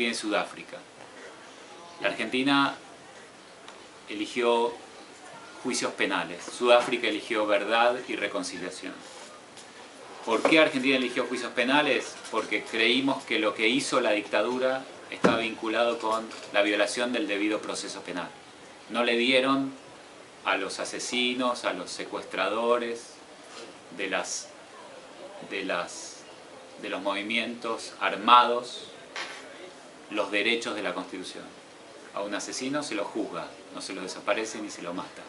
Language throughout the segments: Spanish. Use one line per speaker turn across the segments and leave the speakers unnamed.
en Sudáfrica. La Argentina eligió juicios penales, Sudáfrica eligió verdad y reconciliación. ¿Por qué Argentina eligió juicios penales? Porque creímos que lo que hizo la dictadura estaba vinculado con la violación del debido proceso penal. No le dieron a los asesinos, a los secuestradores de los movimientos armados los derechos de la Constitución. A un asesino se lo juzga, no se lo desaparece ni se lo mata.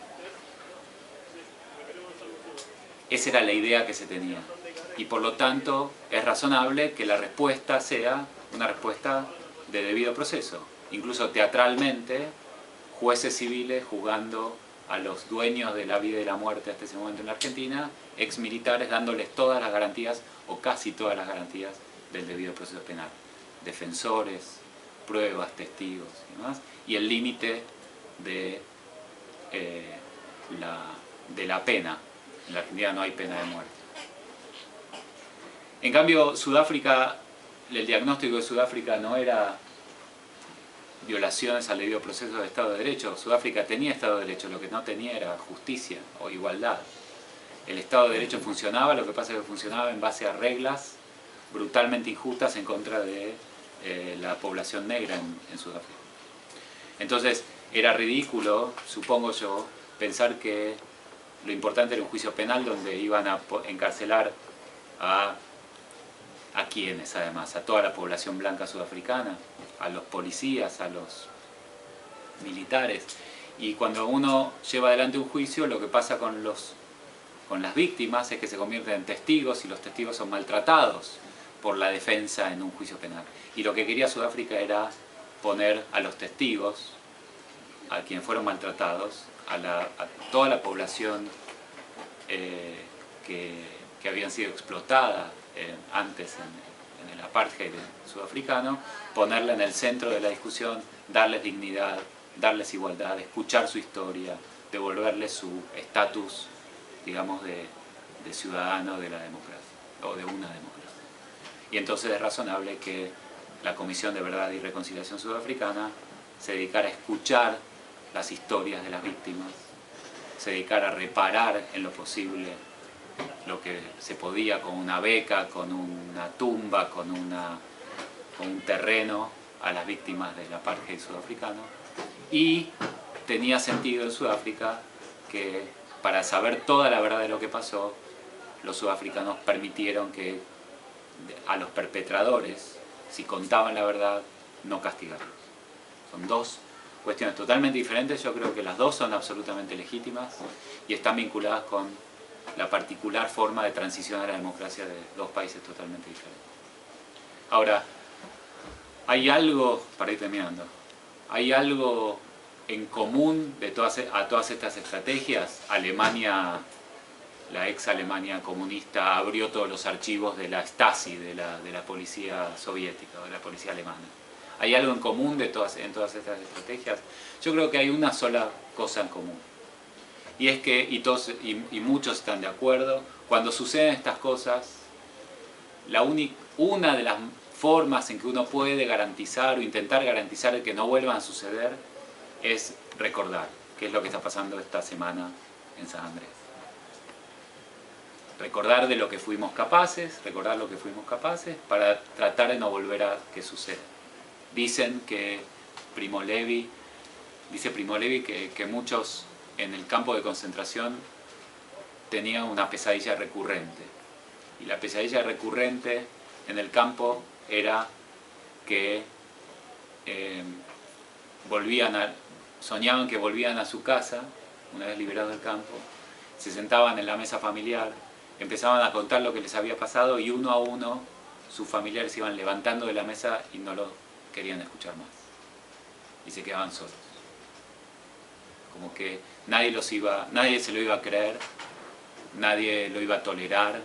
Esa era la idea que se tenía. Y por lo tanto es razonable que la respuesta sea una respuesta de debido proceso. Incluso teatralmente, jueces civiles juzgando a los dueños de la vida y la muerte hasta ese momento en la Argentina, exmilitares dándoles todas las garantías, o casi todas las garantías, del debido proceso penal. Defensores, pruebas, testigos y demás, y el límite de la pena. En la Argentina no hay pena de muerte. En cambio, Sudáfrica, el diagnóstico de Sudáfrica no era violaciones al debido proceso de Estado de Derecho. Sudáfrica tenía Estado de Derecho, lo que no tenía era justicia o igualdad. El Estado de Derecho funcionaba, lo que pasa es que funcionaba en base a reglas brutalmente injustas en contra de la población negra en Sudáfrica. Entonces, era ridículo, supongo yo, pensar que lo importante era un juicio penal donde iban a encarcelar a quienes, además, a toda la población blanca sudafricana, a los policías, a los militares. Y cuando uno lleva adelante un juicio, lo que pasa con las víctimas es que se convierten en testigos y los testigos son maltratados por la defensa en un juicio penal. Y lo que quería Sudáfrica era poner a los testigos, a quienes fueron maltratados, a toda la población que habían sido explotada antes en el apartheid sudafricano, ponerla en el centro de la discusión, darles dignidad, darles igualdad, escuchar su historia, devolverles su estatus, digamos, de ciudadano de la democracia, o de una democracia. Y entonces es razonable que la Comisión de Verdad y Reconciliación Sudafricana se dedicara a escuchar las historias de las víctimas, se dedicara a reparar en lo posible lo que se podía con una beca, con una tumba, con un terreno a las víctimas del apartheid sudafricano. Y tenía sentido en Sudáfrica que para saber toda la verdad de lo que pasó, los sudafricanos permitieron que a los perpetradores, si contaban la verdad, no castigarlos. Son dos cuestiones totalmente diferentes, yo creo que las dos son absolutamente legítimas y están vinculadas con la particular forma de transición a la democracia de dos países totalmente diferentes. Ahora, hay algo, para ir terminando, hay algo en común a todas estas estrategias. Alemania, la ex Alemania comunista, abrió todos los archivos de la Stasi, de la policía soviética, de la policía alemana. ¿Hay algo en común en todas estas estrategias? Yo creo que hay una sola cosa en común. Y es que, y muchos están de acuerdo, cuando suceden estas cosas, una de las formas en que uno puede garantizar o intentar garantizar que no vuelvan a suceder es recordar, que es lo que está pasando esta semana en San Andrés. Recordar de lo que fuimos capaces, recordar lo que fuimos capaces para tratar de no volver a que suceda. Dicen que dice Primo Levi que muchos en el campo de concentración tenían una pesadilla recurrente. Y la pesadilla recurrente en el campo era que soñaban que volvían a su casa, una vez liberados del campo, se sentaban en la mesa familiar, empezaban a contar lo que les había pasado y uno a uno sus familiares se iban levantando de la mesa y no lo querían escuchar más. Y se quedaban solos. Como que nadie se lo iba a creer, nadie lo iba a tolerar.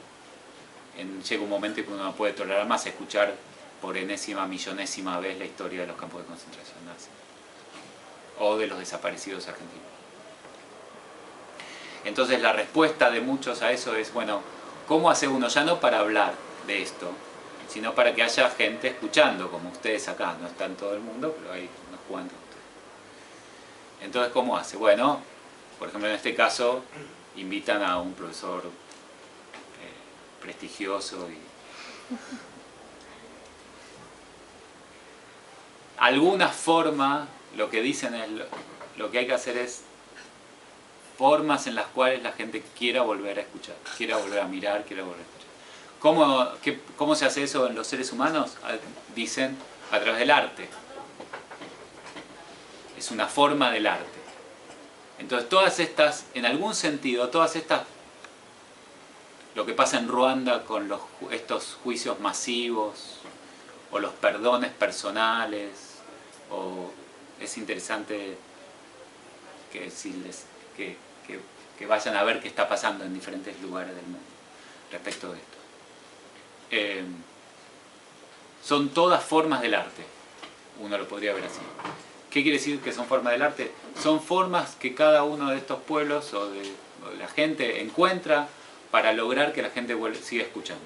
Llega un momento en que uno no puede tolerar más escuchar por enésima, millonésima vez la historia de los campos de concentración nazi o de los desaparecidos argentinos. Entonces la respuesta de muchos a eso es, bueno, ¿cómo hace uno ya no para hablar de esto, sino para que haya gente escuchando, como ustedes acá. No está en todo el mundo, pero hay unos cuantos. Entonces, ¿cómo hace? Bueno, por ejemplo, en este caso, invitan a un profesor prestigioso y... Alguna forma, lo que dicen es, lo que hay que hacer es formas en las cuales la gente quiera volver a escuchar, quiera volver a mirar, quiera volver a escuchar. ¿Cómo se hace eso en los seres humanos? Dicen a través del arte. Es una forma del arte. Entonces todas estas, en algún sentido, todas estas, lo que pasa en Ruanda con estos juicios masivos, o los perdones personales, o es interesante que vayan a ver qué está pasando en diferentes lugares del mundo respecto de esto. Son todas formas del arte, uno lo podría ver así. ¿Qué quiere decir que son formas del arte? Son formas que cada uno de estos pueblos o de la gente encuentra para lograr que la gente siga escuchando.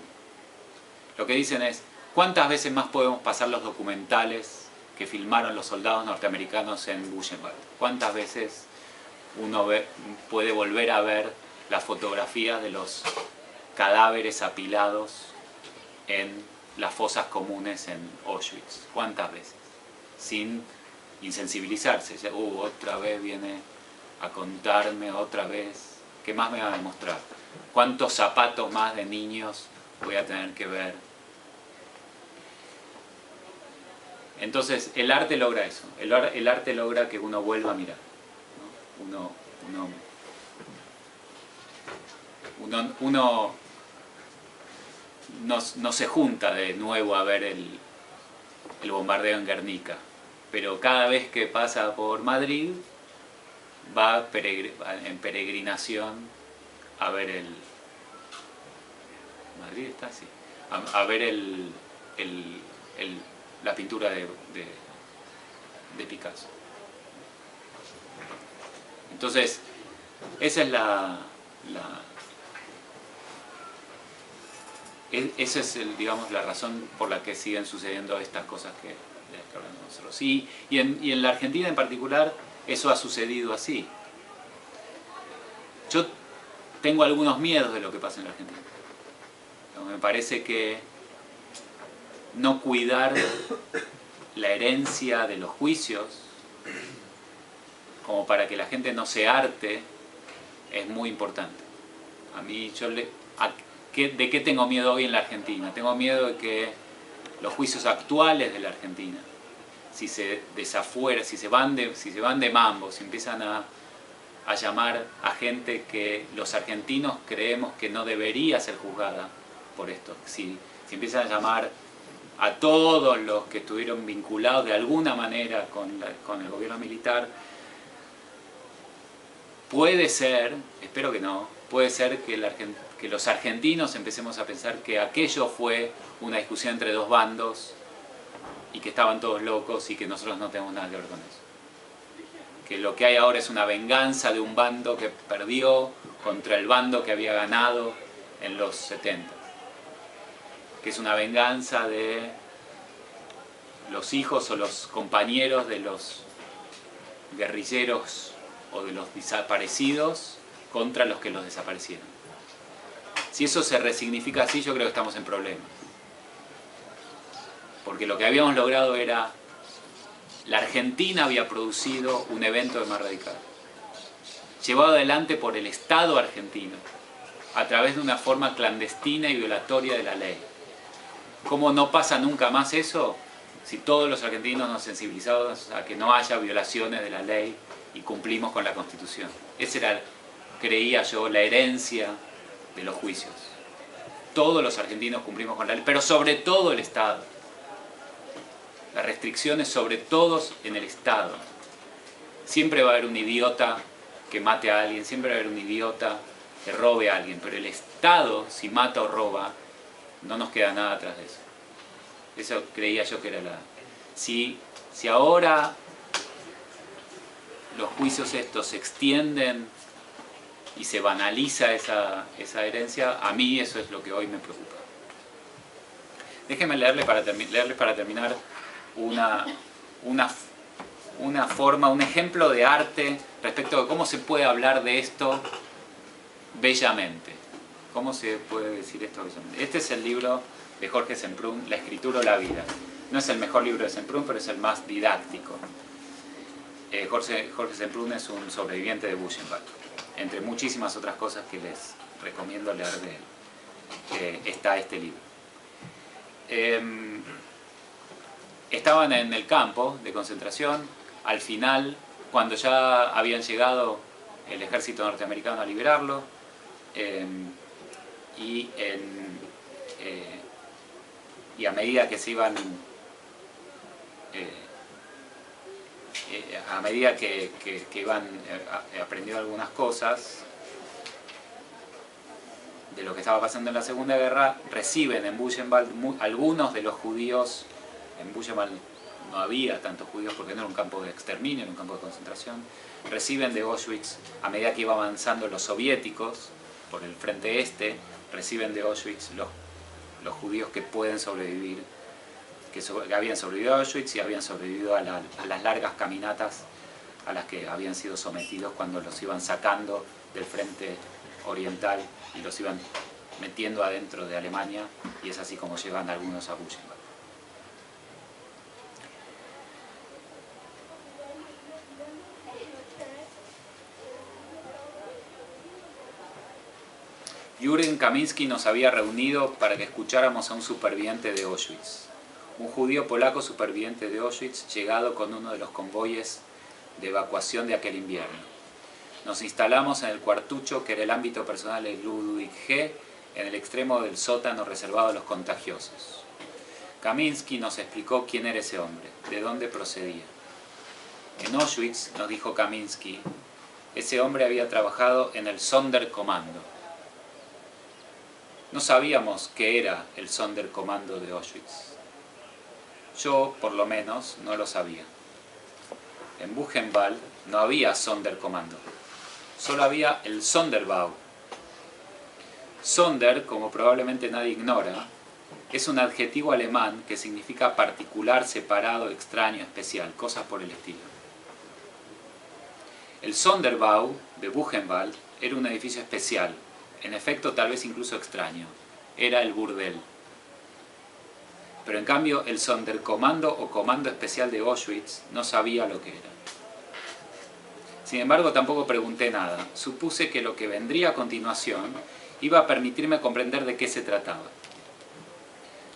Lo que dicen es, ¿cuántas veces más podemos pasar los documentales que filmaron los soldados norteamericanos en Buchenwald? ¿Cuántas veces uno puede volver a ver las fotografías de los cadáveres apilados en las fosas comunes en Auschwitz? ¿Cuántas veces? Sin insensibilizarse. Otra vez viene a contarme, otra vez. ¿Qué más me va a demostrar? ¿Cuántos zapatos más de niños voy a tener que ver? Entonces, el arte logra eso. El arte logra que uno vuelva a mirar, ¿no? Uno no se junta de nuevo a ver el bombardeo en Guernica, pero cada vez que pasa por Madrid va en peregrinación a ver el... ¿Madrid está? Sí. A ver la pintura de Picasso. Entonces, esa es digamos, la razón por la que siguen sucediendo estas cosas de las que hablamos nosotros. Y en la Argentina en particular, eso ha sucedido así. Yo tengo algunos miedos de lo que pasa en la Argentina. Me parece que no cuidar la herencia de los juicios como para que la gente no se harte es muy importante. A mí, ¿de qué tengo miedo hoy en la Argentina? Tengo miedo de que los juicios actuales de la Argentina, si se desafuera, si se van de mambo, si empiezan a llamar a gente que los argentinos creemos que no debería ser juzgada por esto, si empiezan a llamar a todos los que estuvieron vinculados de alguna manera con el gobierno militar, puede ser, espero que no, puede ser que los argentinos empecemos a pensar que aquello fue una discusión entre dos bandos y que estaban todos locos y que nosotros no tenemos nada que ver con eso. Que lo que hay ahora es una venganza de un bando que perdió contra el bando que había ganado en los 70. Que es una venganza de los hijos o los compañeros de los guerrilleros o de los desaparecidos contra los que los desaparecieron. Si eso se resignifica así, yo creo que estamos en problemas. Porque lo que habíamos logrado era... La Argentina había producido un evento de más radical, llevado adelante por el Estado argentino, a través de una forma clandestina y violatoria de la ley. ¿Cómo no pasa nunca más eso? Si todos los argentinos nos sensibilizamos a que no haya violaciones de la ley y cumplimos con la Constitución. Esa era, creía yo, la herencia de los juicios. Todos los argentinos cumplimos con la ley, pero sobre todo el Estado. Las restricciones sobre todos en el Estado. Siempre va a haber un idiota que mate a alguien, siempre va a haber un idiota que robe a alguien, pero el Estado, si mata o roba, no nos queda nada atrás de eso. Eso creía yo que era la... Si ahora los juicios estos se extienden y se banaliza esa herencia, a mí eso es lo que hoy me preocupa. Déjenme leerles para terminar una forma, un ejemplo de arte respecto de cómo se puede hablar de esto bellamente. ¿Cómo se puede decir esto bellamente? Este es el libro de Jorge Semprún, La escritura o la vida. No es el mejor libro de Semprún, pero es el más didáctico. Jorge Semprún es un sobreviviente de Buchenwald, entre muchísimas otras cosas que les recomiendo leer de él. Está este libro. Estaban en el campo de concentración. Al final, cuando ya habían llegado el ejército norteamericano a liberarlo, y a medida que se iban a medida que iban aprendiendo algunas cosas de lo que estaba pasando en la Segunda Guerra, reciben en Buchenwald algunos de los judíos. En Buchenwald no había tantos judíos porque no era un campo de exterminio, era un campo de concentración. Reciben de Auschwitz, a medida que iba avanzando los soviéticos por el frente este, reciben de Auschwitz los judíos que pueden sobrevivir, que habían sobrevivido a Auschwitz y habían sobrevivido a las largas caminatas a las que habían sido sometidos cuando los iban sacando del frente oriental y los iban metiendo adentro de Alemania, y es así como llegan algunos a Buchenwald. Jürgen Kamiński nos había reunido para que escucháramos a un superviviente de Auschwitz, un judío polaco superviviente de Auschwitz llegado con uno de los convoyes de evacuación de aquel invierno. Nos instalamos en el cuartucho que era el ámbito personal de Ludwig G., en el extremo del sótano reservado a los contagiosos. Kamiński nos explicó quién era ese hombre, de dónde procedía. En Auschwitz, nos dijo Kamiński, ese hombre había trabajado en el Sonderkommando. No sabíamos qué era el Sonderkommando de Auschwitz. Yo, por lo menos, no lo sabía. En Buchenwald no había Sonderkommando, solo había el Sonderbau. Sonder, como probablemente nadie ignora, es un adjetivo alemán que significa particular, separado, extraño, especial, cosas por el estilo. El Sonderbau de Buchenwald era un edificio especial, en efecto tal vez incluso extraño, era el burdel. Pero en cambio el Sonderkommando o Comando Especial de Auschwitz no sabía lo que era. Sin embargo tampoco pregunté nada, supuse que lo que vendría a continuación iba a permitirme comprender de qué se trataba.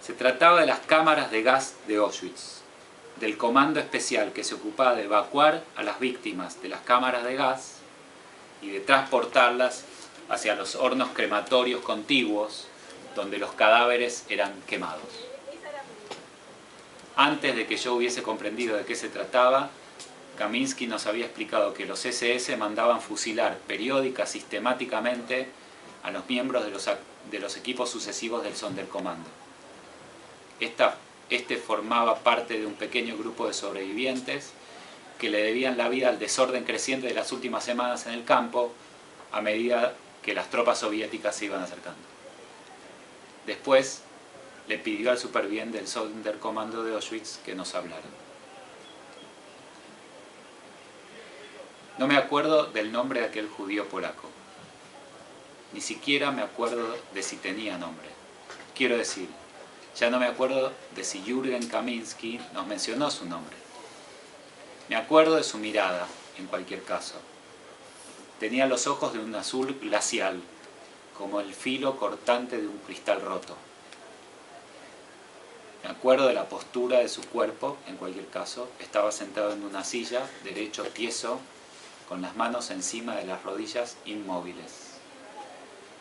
Se trataba de las cámaras de gas de Auschwitz, del Comando Especial que se ocupaba de evacuar a las víctimas de las cámaras de gas y de transportarlas hacia los hornos crematorios contiguos donde los cadáveres eran quemados. Antes de que yo hubiese comprendido de qué se trataba, Kamiński nos había explicado que los SS mandaban fusilar periódica sistemáticamente a los miembros de los equipos sucesivos del Sonderkommando. Este formaba parte de un pequeño grupo de sobrevivientes que le debían la vida al desorden creciente de las últimas semanas en el campo a medida que las tropas soviéticas se iban acercando. Después le pidió al superviviente del Sonderkommando de Auschwitz que nos hablara. No me acuerdo del nombre de aquel judío polaco. Ni siquiera me acuerdo de si tenía nombre. Quiero decir, ya no me acuerdo de si Jürgen Kamiński nos mencionó su nombre. Me acuerdo de su mirada, en cualquier caso. Tenía los ojos de un azul glacial, como el filo cortante de un cristal roto. Me acuerdo de la postura de su cuerpo, en cualquier caso. Estaba sentado en una silla, derecho, tieso, con las manos encima de las rodillas, inmóviles.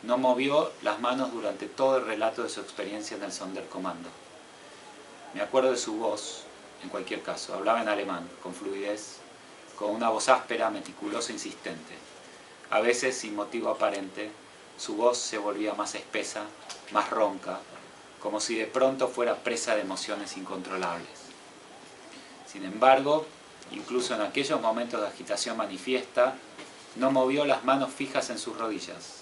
No movió las manos durante todo el relato de su experiencia en el Sonderkommando. Me acuerdo de su voz, en cualquier caso. Hablaba en alemán, con fluidez, con una voz áspera, meticulosa, insistente. A veces, sin motivo aparente, su voz se volvía más espesa, más ronca, como si de pronto fuera presa de emociones incontrolables. Sin embargo, incluso en aquellos momentos de agitación manifiesta, no movió las manos fijas en sus rodillas.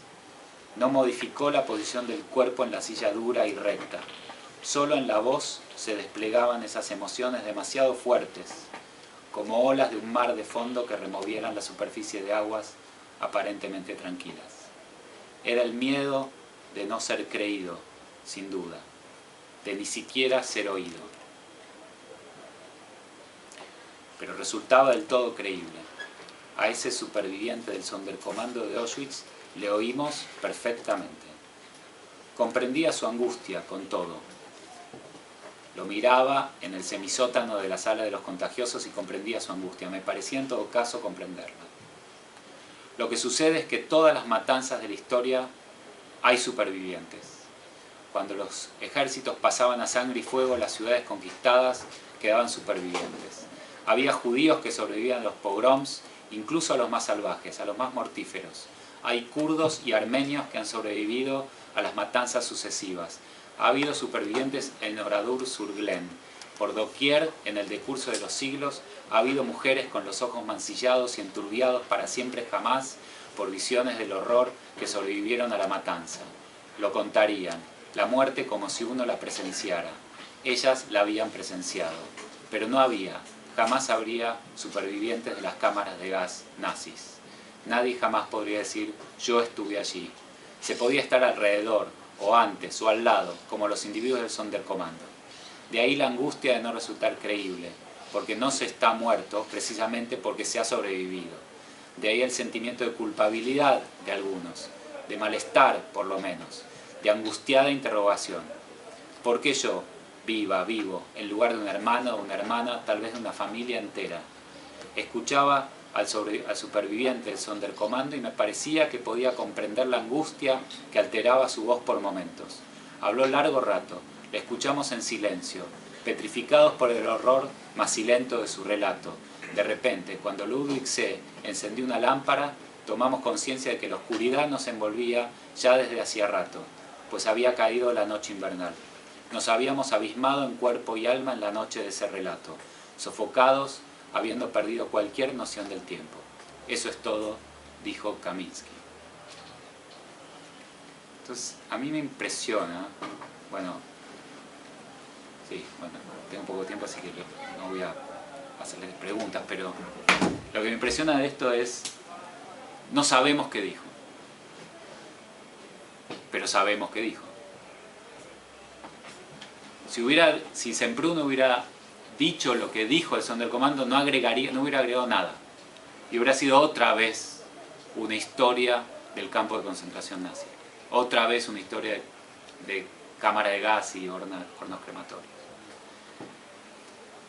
No modificó la posición del cuerpo en la silla dura y recta. Solo en la voz se desplegaban esas emociones demasiado fuertes, como olas de un mar de fondo que removieran la superficie de aguas aparentemente tranquilas. Era el miedo de no ser creído, sin duda, de ni siquiera ser oído. Pero resultaba del todo creíble. A ese superviviente del Sonderkommando de Auschwitz le oímos perfectamente. Comprendía su angustia con todo. Lo miraba en el semisótano de la sala de los contagiosos y comprendía su angustia. Me parecía en todo caso comprenderla. Lo que sucede es que todas las matanzas de la historia hay supervivientes. Cuando los ejércitos pasaban a sangre y fuego, las ciudades conquistadas quedaban supervivientes. Había judíos que sobrevivían a los pogroms, incluso a los más salvajes, a los más mortíferos. Hay kurdos y armenios que han sobrevivido a las matanzas sucesivas. Ha habido supervivientes en Oradour-sur-Glane. Por doquier, en el decurso de los siglos, ha habido mujeres con los ojos mancillados y enturbiados para siempre jamás por visiones del horror que sobrevivieron a la matanza. Lo contarían, la muerte como si uno la presenciara. Ellas la habían presenciado, pero no había, jamás habría supervivientes de las cámaras de gas nazis. Nadie jamás podría decir, yo estuve allí. Se podía estar alrededor, o antes, o al lado, como los individuos del Sonderkommando. De ahí la angustia de no resultar creíble, porque no se está muerto precisamente porque se ha sobrevivido. De ahí el sentimiento de culpabilidad de algunos, de malestar por lo menos, de angustiada interrogación. ¿Por qué yo, vivo, en lugar de un hermano o una hermana, tal vez de una familia entera? Escuchaba al superviviente del Sonderkommando y me parecía que podía comprender la angustia que alteraba su voz por momentos. Habló largo rato, le escuchamos en silencio, petrificados por el horror macilento de su relato. De repente, cuando Ludwig C. encendió una lámpara, tomamos conciencia de que la oscuridad nos envolvía ya desde hacía rato, pues había caído la noche invernal. Nos habíamos abismado en cuerpo y alma en la noche de ese relato, sofocados, habiendo perdido cualquier noción del tiempo. Eso es todo, dijo Kaminsky. Entonces, a mí me impresiona, tengo poco tiempo, así que no voy a hacerles preguntas, pero lo que me impresiona de esto es, no sabemos qué dijo, pero sabemos qué dijo. Si Semprún hubiera dicho lo que dijo el Sonderkommando, no hubiera agregado nada. Y hubiera sido otra vez una historia del campo de concentración nazi. Otra vez una historia de cámara de gas y hornos crematorios.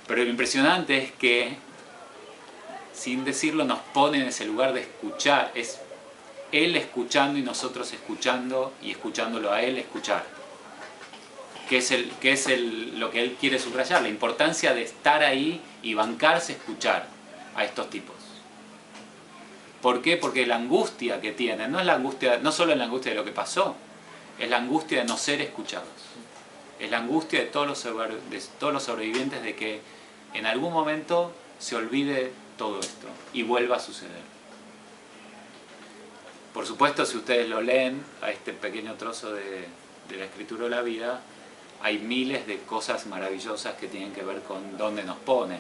Pero lo impresionante es que, sin decirlo, nos pone en ese lugar de escuchar. Es él escuchando y nosotros escuchando y escuchándolo a él escuchar. Que es lo que él quiere subrayar, la importancia de estar ahí y bancarse escuchar a estos tipos. ¿Por qué? Porque la angustia que tienen, no solo es la angustia de lo que pasó, es la angustia de no ser escuchados. Es la angustia de todos los sobrevivientes de que en algún momento se olvide todo esto y vuelva a suceder. Por supuesto, si ustedes lo leen, a este pequeño trozo de la escritura de la vida, hay miles de cosas maravillosas que tienen que ver con dónde nos pone.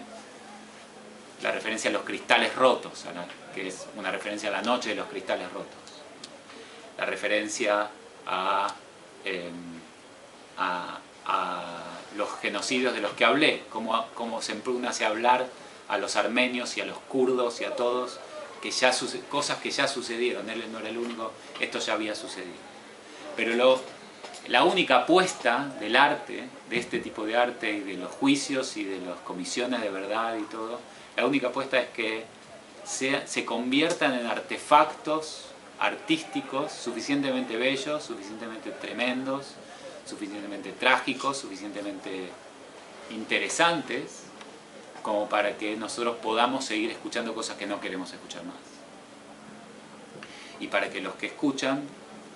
La referencia a los cristales rotos, que es una referencia a la noche de los cristales rotos. La referencia a los genocidios de los que hablé, cómo Semprún hace hablar a los armenios y a los kurdos y a todos, cosas que ya sucedieron. Él no era el único, esto ya había sucedido. Pero la única apuesta del arte, de este tipo de arte y de los juicios y de las comisiones de verdad y todo, la única apuesta es que se conviertan en artefactos artísticos suficientemente bellos, suficientemente tremendos, suficientemente trágicos, suficientemente interesantes, como para que nosotros podamos seguir escuchando cosas que no queremos escuchar más. Y para que los que escuchan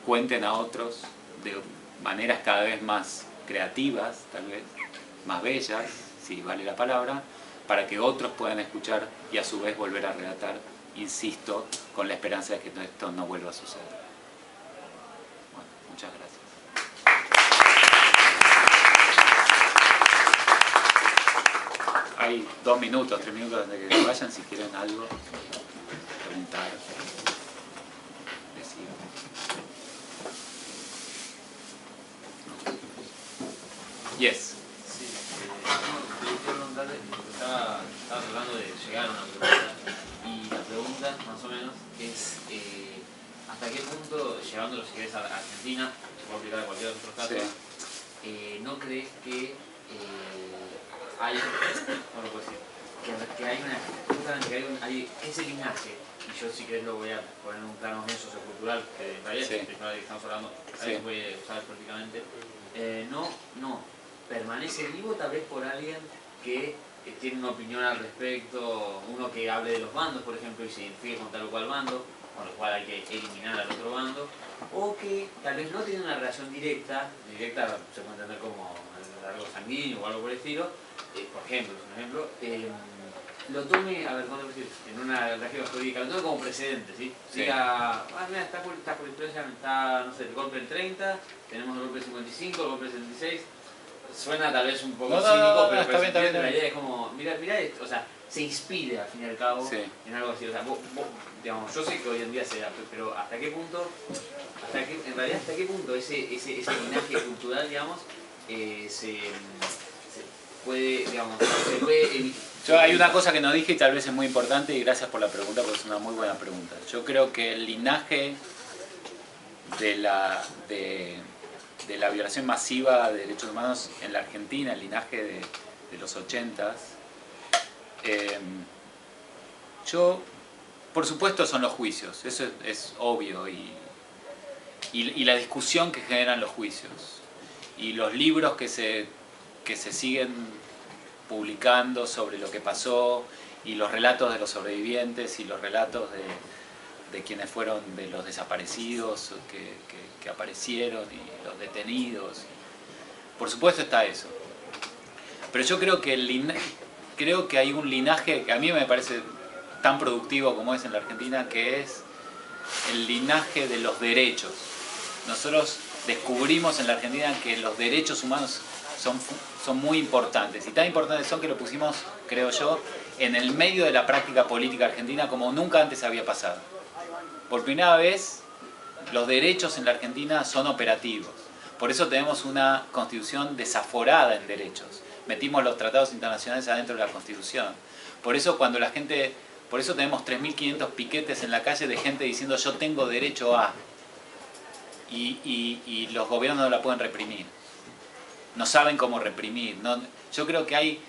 cuenten a otros de maneras cada vez más creativas, tal vez más bellas, si vale la palabra, para que otros puedan escuchar y a su vez volver a relatar, insisto, con la esperanza de que esto no vuelva a suceder. Bueno, muchas gracias. hay 2 minutos, 3 minutos antes de que se vayan, si quieren algo, preguntar, decir. Yes.
Sí, quería preguntarle, estaba tratando de llegar a una pregunta, y la pregunta, más o menos, es ¿hasta qué punto, llevándolo si querés a Argentina, se puede aplicar a cualquier otro caso, sí, ¿no crees que hay, ¿cómo lo puedo decir? Que hay una, justamente que hay ese linaje, y yo si querés lo voy a poner en un plano medio sociocultural, que en realidad es que estamos hablando, a veces puede usar políticamente, no permanece vivo tal vez por alguien que tiene una opinión al respecto, uno que hable de los bandos, por ejemplo, y se identifique con tal o cual bando, con lo cual hay que eliminar al otro bando, o que tal vez no tiene una relación directa se puede entender como algo sanguíneo o algo por el estilo, por ejemplo, lo tome, a ver, ¿cómo decir? En una región jurídica, lo tome como precedente, ¿sí? Diga, mira, está por historia, está, no sé, el golpe del 30, tenemos el golpe del 55, el golpe del 76, suena tal vez un poco cínico, pero
está bien.
La idea es como, mira esto, o sea, se inspire al fin y al cabo en algo así, o sea, digamos, yo sé que hoy en día se da, pero ¿hasta qué punto, en realidad hasta qué punto ese linaje cultural, digamos, se puede, digamos, se puede evitar?
Hay una cosa que no dije y tal vez es muy importante, y gracias por la pregunta porque es una muy buena pregunta. Yo creo que el linaje de la violación masiva de derechos humanos en la Argentina, el linaje de los 80s, por supuesto son los juicios, eso es obvio, y la discusión que generan los juicios, y los libros que se siguen publicando sobre lo que pasó, y los relatos de los sobrevivientes, y los relatos de quienes fueron de los desaparecidos que aparecieron, y los detenidos. Por supuesto está eso. Pero yo creo que hay un linaje que a mí me parece tan productivo como es en la Argentina, que es el linaje de los derechos. Nosotros descubrimos en la Argentina que los derechos humanos son muy importantes, y tan importantes son que lo pusimos, creo yo, en el medio de la práctica política argentina como nunca antes había pasado. Por primera vez, los derechos en la Argentina son operativos. Por eso tenemos una constitución desaforada en derechos. Metimos los tratados internacionales adentro de la constitución. Por eso tenemos 3.500 piquetes en la calle de gente diciendo yo tengo derecho a, y los gobiernos no la pueden reprimir. No saben cómo reprimir. Yo creo que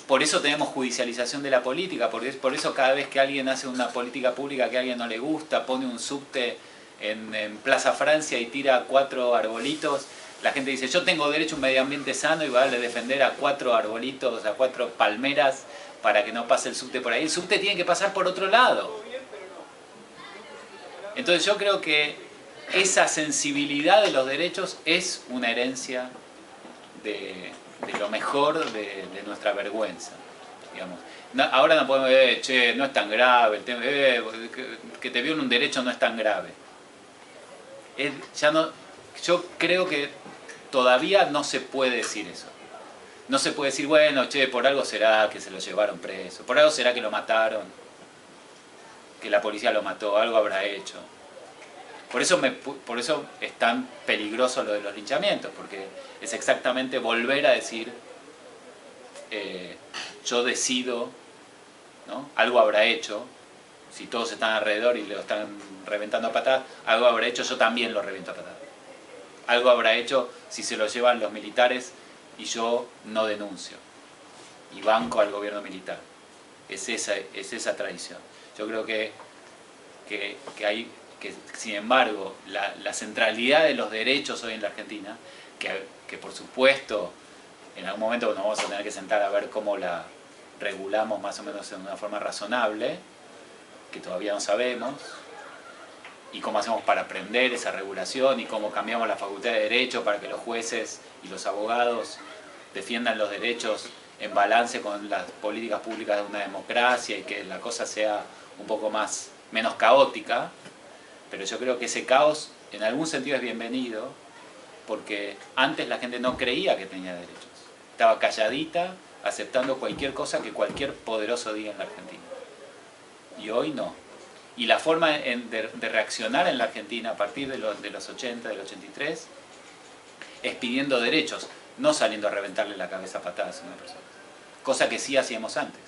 por eso tenemos judicialización de la política, por eso cada vez que alguien hace una política pública que a alguien no le gusta, pone un subte en Plaza Francia y tira 4 arbolitos, la gente dice yo tengo derecho a un medio ambiente sano y va a defender a 4 arbolitos, a 4 palmeras para que no pase el subte por ahí. El subte tiene que pasar por otro lado. Entonces yo creo que esa sensibilidad de los derechos es una herencia de lo mejor de nuestra vergüenza, digamos. Ahora no podemos decir, che, no es tan grave, que te violen un derecho no es tan grave. Yo creo que todavía no se puede decir eso. No se puede decir, bueno, che, por algo será que se lo llevaron preso, por algo será que lo mataron, que la policía lo mató, algo habrá hecho. Por eso es tan peligroso lo de los linchamientos, porque es exactamente volver a decir, yo decido, ¿no? Algo habrá hecho, si todos están alrededor y lo están reventando a patadas, algo habrá hecho, yo también lo reviento a patadas. Algo habrá hecho si se lo llevan los militares y yo no denuncio, y banco al gobierno militar. Es esa tradición. Yo creo que sin embargo, la centralidad de los derechos hoy en la Argentina, que por supuesto en algún momento nos vamos a tener que sentar a ver cómo la regulamos más o menos de una forma razonable, que todavía no sabemos, y cómo hacemos para aprender esa regulación, y cómo cambiamos la facultad de Derecho para que los jueces y los abogados defiendan los derechos en balance con las políticas públicas de una democracia, y que la cosa sea un poco menos caótica. Pero yo creo que ese caos en algún sentido es bienvenido, porque antes la gente no creía que tenía derechos. Estaba calladita, aceptando cualquier cosa que cualquier poderoso diga en la Argentina. Y hoy no. Y la forma de reaccionar en la Argentina a partir de los 80, del 83, es pidiendo derechos, no saliendo a reventarle la cabeza a patadas a una persona. Cosa que sí hacíamos antes.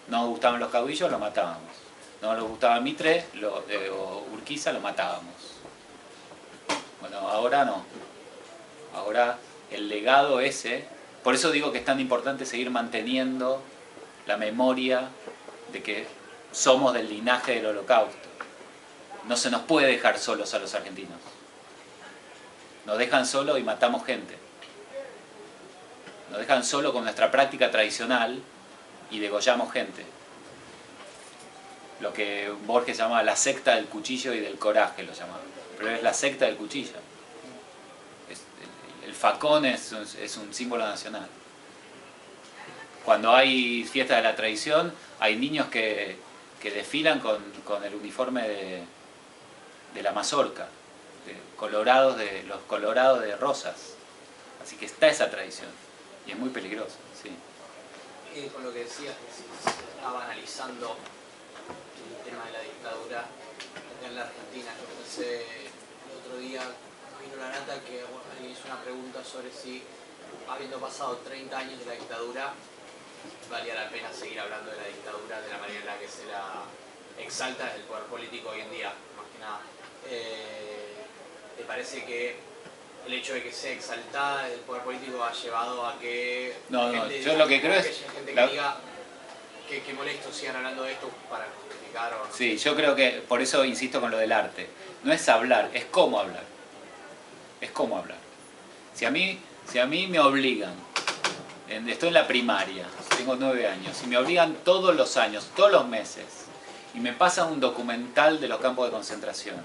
No nos gustaban los caudillos, lo matábamos. No nos gustaba Mitre o Urquiza, lo matábamos. Bueno, ahora no. Ahora el legado ese, por eso digo que es tan importante seguir manteniendo la memoria de que somos del linaje del Holocausto. No se nos puede dejar solos a los argentinos. Nos dejan solos y matamos gente. Nos dejan solos con nuestra práctica tradicional y degollamos gente. Lo que Borges llamaba la secta del cuchillo y del coraje, lo llamaba. Pero es la secta del cuchillo. El facón es un símbolo nacional. Cuando hay fiestas de la tradición, hay niños que desfilan con el uniforme de la mazorca, los colorados de rosas. Así que está esa tradición. Y es muy peligroso, sí.
Con lo que decías, que se estaba analizando el tema de la dictadura acá en la Argentina. Yo pensé el otro día, vino la nata, que alguien hizo una pregunta sobre si, habiendo pasado 30 años de la dictadura, valía la pena seguir hablando de la dictadura de la manera en la que se la exalta desde el poder político hoy en día, más que nada. ¿Te parece que el hecho de que sea exaltada el poder político ha llevado a que...
No, yo lo que creo es...
gente que diga que molesto sigan hablando de esto para justificar o no?
Sí, yo creo que, por eso insisto con lo del arte. No es hablar, es cómo hablar. Es cómo hablar. Si a mí me obligan, estoy en la primaria, tengo 9 años, y me obligan todos los años, todos los meses, y me pasan un documental de los campos de concentración,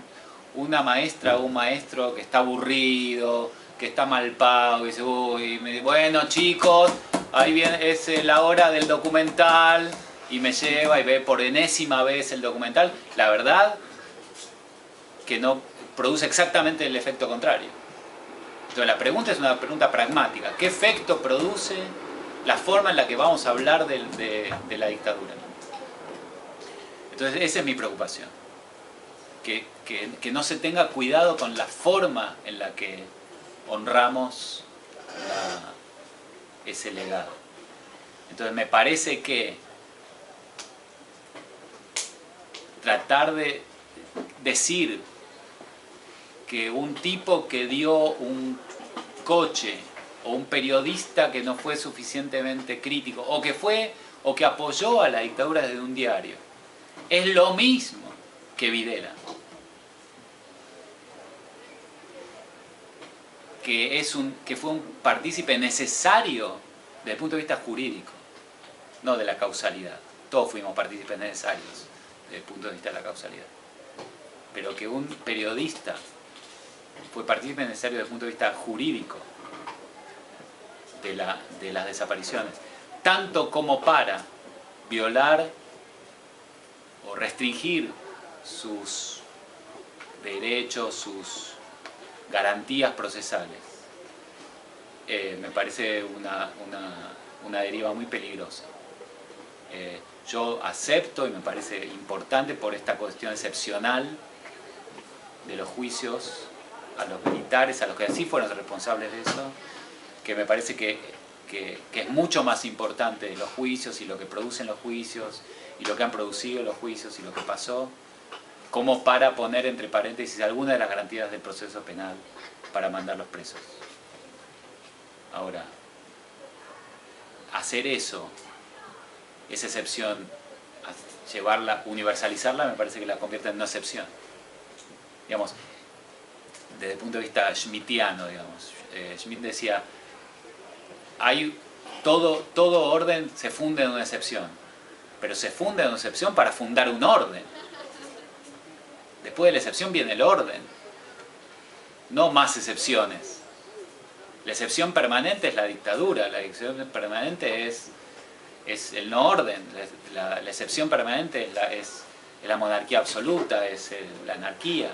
una maestra o un maestro que está aburrido, que está mal pago, y dice, uy, bueno chicos, ahí viene, es la hora del documental, y me lleva y ve por enésima vez el documental, la verdad que no produce exactamente el efecto contrario. Entonces la pregunta es una pregunta pragmática. ¿Qué efecto produce la forma en la que vamos a hablar de la dictadura? Entonces esa es mi preocupación. Que no se tenga cuidado con la forma en la que honramos ese legado. Entonces me parece que tratar de decir que un tipo que dio un coche o un periodista que no fue suficientemente crítico o que apoyó a la dictadura desde un diario es lo mismo que Videla, que fue un partícipe necesario desde el punto de vista jurídico, no de la causalidad. Todos fuimos partícipes necesarios desde el punto de vista de la causalidad, pero que un periodista fue partícipe necesario desde el punto de vista jurídico de las desapariciones, tanto como para violar o restringir sus derechos, sus garantías procesales. Me parece una deriva muy peligrosa. Yo acepto y me parece importante por esta cuestión excepcional de los juicios a los militares, a los que así fueron responsables de eso, que me parece que es mucho más importante los juicios y lo que producen los juicios y lo que han producido los juicios y lo que pasó, como para poner entre paréntesis alguna de las garantías del proceso penal para mandarlos presos. Ahora, hacer eso, esa excepción, llevarla, universalizarla, me parece que la convierte en una excepción. Digamos, desde el punto de vista schmittiano, digamos. Schmitt decía, todo orden se funda en una excepción, pero se funda en una excepción para fundar un orden. Después de la excepción viene el orden, no más excepciones. La excepción permanente es la dictadura, la excepción permanente es el no orden, la excepción permanente es la monarquía absoluta, es la anarquía.